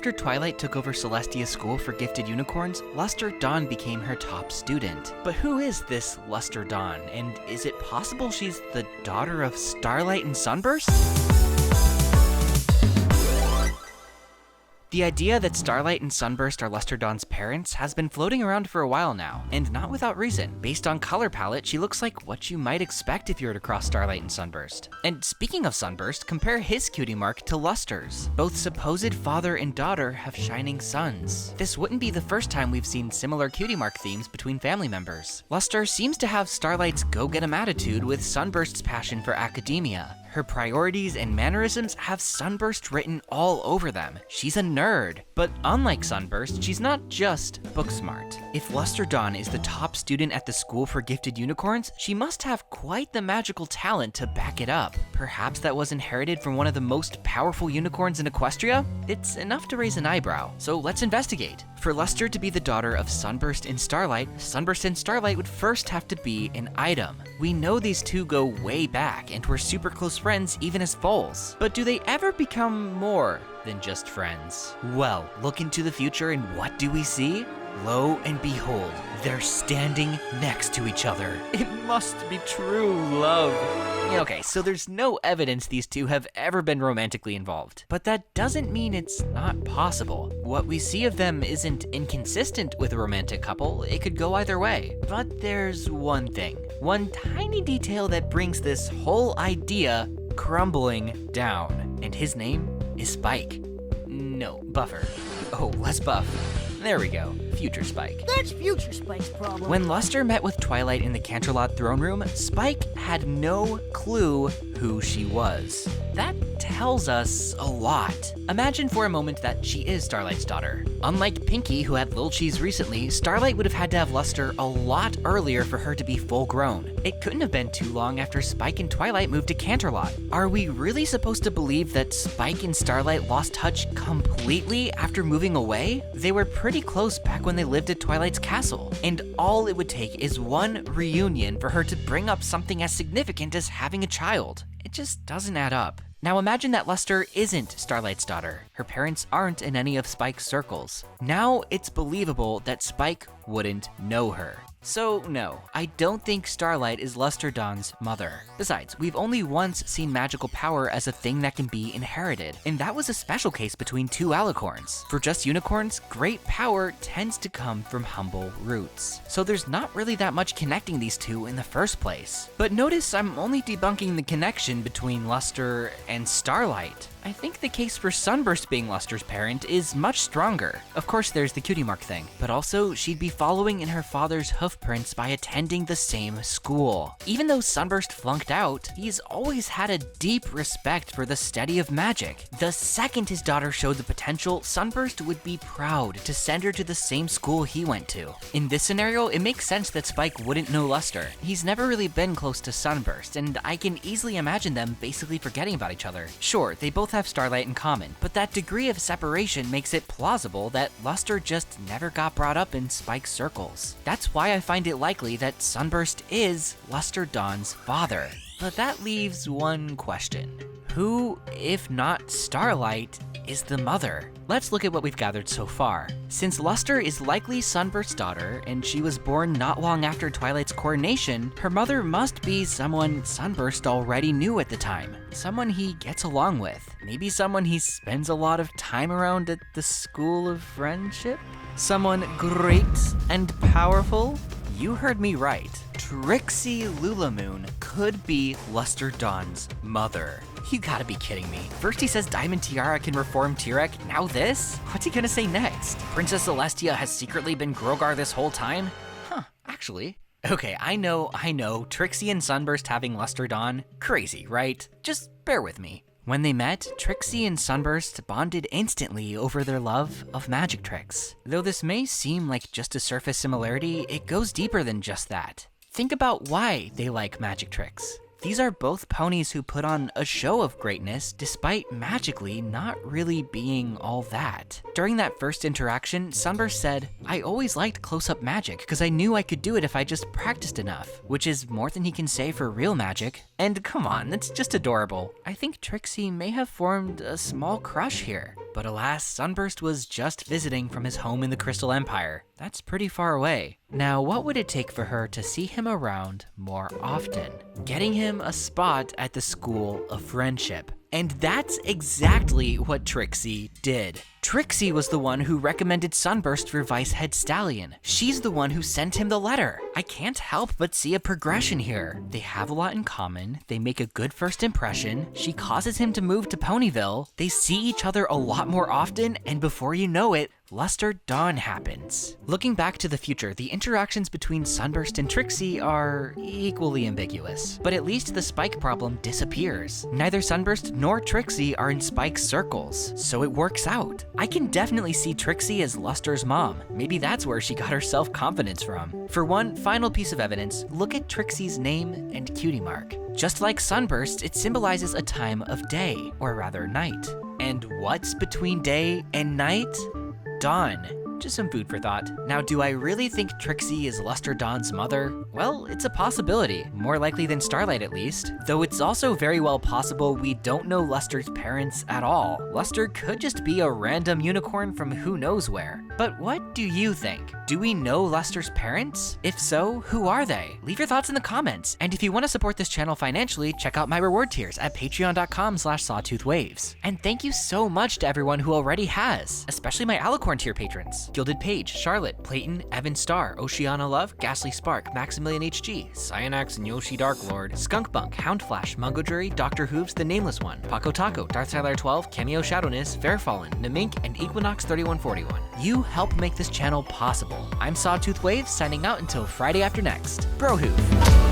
After Twilight took over Celestia's school for gifted unicorns, Luster Dawn became her top student. But who is this Luster Dawn, and is it possible she's the daughter of Starlight and Sunburst? The idea that Starlight and Sunburst are Luster Dawn's parents has been floating around for a while now, and not without reason. Based on color palette, she looks like what you might expect if you were to cross Starlight and Sunburst. And speaking of Sunburst, compare his cutie mark to Luster's. Both supposed father and daughter have shining suns. This wouldn't be the first time we've seen similar cutie mark themes between family members. Luster seems to have Starlight's go-get-em attitude with Sunburst's passion for academia. Her priorities and mannerisms have Sunburst written all over them. She's a nerd. But unlike Sunburst, she's not just book smart. If Luster Dawn is the top student at the school for gifted unicorns, she must have quite the magical talent to back it up. Perhaps that was inherited from one of the most powerful unicorns in Equestria? It's enough to raise an eyebrow, so let's investigate. For Luster to be the daughter of Sunburst and Starlight would first have to be an item. We know these two go way back and were super close friends even as foals. But do they ever become more than just friends? Well, look into the future and what do we see? Lo and behold, they're standing next to each other. It must be true love. Okay, so there's no evidence these two have ever been romantically involved. But that doesn't mean it's not possible. What we see of them isn't inconsistent with a romantic couple. It could go either way. But there's one thing, one tiny detail that brings this whole idea crumbling down. And his name is Spike. No, Buffer. Oh, less Buff. There we go, future Spike. That's future Spike's problem. When Luster met with Twilight in the Canterlot throne room, Spike had no clue who she was. That tells us a lot. Imagine for a moment that she is Starlight's daughter. Unlike Pinkie, who had Lil Cheese recently, Starlight would have had to have Luster a lot earlier for her to be full grown. It couldn't have been too long after Spike and Twilight moved to Canterlot. Are we really supposed to believe that Spike and Starlight lost touch completely after moving away? They were pretty close back when they lived at Twilight's castle, and all it would take is one reunion for her to bring up something as significant as having a child. It just doesn't add up. Now imagine that Luster isn't Starlight's daughter. Her parents aren't in any of Spike's circles. Now it's believable that Spike wouldn't know her. So no, I don't think Starlight is Luster Dawn's mother. Besides, we've only once seen magical power as a thing that can be inherited, and that was a special case between two alicorns. For just unicorns, great power tends to come from humble roots. So there's not really that much connecting these two in the first place. But notice I'm only debunking the connection between Luster and Starlight. I think the case for Sunburst being Luster's parent is much stronger. Of course, there's the cutie mark thing, but also she'd be following in her father's hoofprints by attending the same school. Even though Sunburst flunked out, he's always had a deep respect for the study of magic. The second his daughter showed the potential, Sunburst would be proud to send her to the same school he went to. In this scenario, it makes sense that Spike wouldn't know Luster. He's never really been close to Sunburst, and I can easily imagine them basically forgetting about each other. Sure, they both have Starlight in common, but that degree of separation makes it plausible that Luster just never got brought up in Spike's circles. That's why I find it likely that Sunburst is Luster Dawn's father. But that leaves one question. Who, if not Starlight, is the mother? Let's look at what we've gathered so far. Since Luster is likely Sunburst's daughter, and she was born not long after Twilight's coronation, her mother must be someone Sunburst already knew at the time. Someone he gets along with. Maybe someone he spends a lot of time around at the School of Friendship? Someone great and powerful? You heard me right. Trixie Lulamoon could be Luster Dawn's mother. You gotta be kidding me. First he says Diamond Tiara can reform Tirek, now this? What's he gonna say next? Princess Celestia has secretly been Grogar this whole time? Huh, actually. Okay, I know, Trixie and Sunburst having Luster Dawn, crazy, right? Just bear with me. When they met, Trixie and Sunburst bonded instantly over their love of magic tricks. Though this may seem like just a surface similarity, it goes deeper than just that. Think about why they like magic tricks. These are both ponies who put on a show of greatness despite magically not really being all that. During that first interaction, Sunburst said, "I always liked close-up magic because I knew I could do it if I just practiced enough," which is more than he can say for real magic. And come on, that's just adorable. I think Trixie may have formed a small crush here. But alas, Sunburst was just visiting from his home in the Crystal Empire. That's pretty far away. Now, what would it take for her to see him around more often? Getting him a spot at the School of Friendship. And that's exactly what Trixie did. Trixie was the one who recommended Sunburst for Vice Head Stallion. She's the one who sent him the letter. I can't help but see a progression here. They have a lot in common, they make a good first impression, she causes him to move to Ponyville, they see each other a lot more often, and before you know it, Luster Dawn happens. Looking back to the future, the interactions between Sunburst and Trixie are equally ambiguous, but at least the Spike problem disappears. Neither Sunburst nor Trixie are in Spike's circles, so it works out. I can definitely see Trixie as Luster's mom. Maybe that's where she got her self-confidence from. For one final piece of evidence, look at Trixie's name and cutie mark. Just like Sunburst, it symbolizes a time of day, or rather night. And what's between day and night? Dawn. Just some food for thought. Now, do I really think Trixie is Luster Dawn's mother? Well, it's a possibility, more likely than Starlight at least, though it's also very well possible we don't know Luster's parents at all. Luster could just be a random unicorn from who knows where. But what do you think? Do we know Luster's parents? If so, who are they? Leave your thoughts in the comments. And if you want to support this channel financially, check out my reward tiers at patreon.com/sawtoothwaves. And thank you so much to everyone who already has, especially my Alicorn tier patrons. Gilded Page, Charlotte, Clayton, Evan Starr, Oceana Love, Ghastly Spark, Maximilian HG, Cyanax and Yoshi Darklord, Skunkbunk, Houndflash, Mungo Jury, Dr. Hooves, The Nameless One, Paco Taco, Darthsiler 12, Cameo Shadowness, Fairfallen, Namink, and Equinox 3141. You help make this channel possible. I'm Sawtooth Waves, signing out until Friday after next. Brohoof.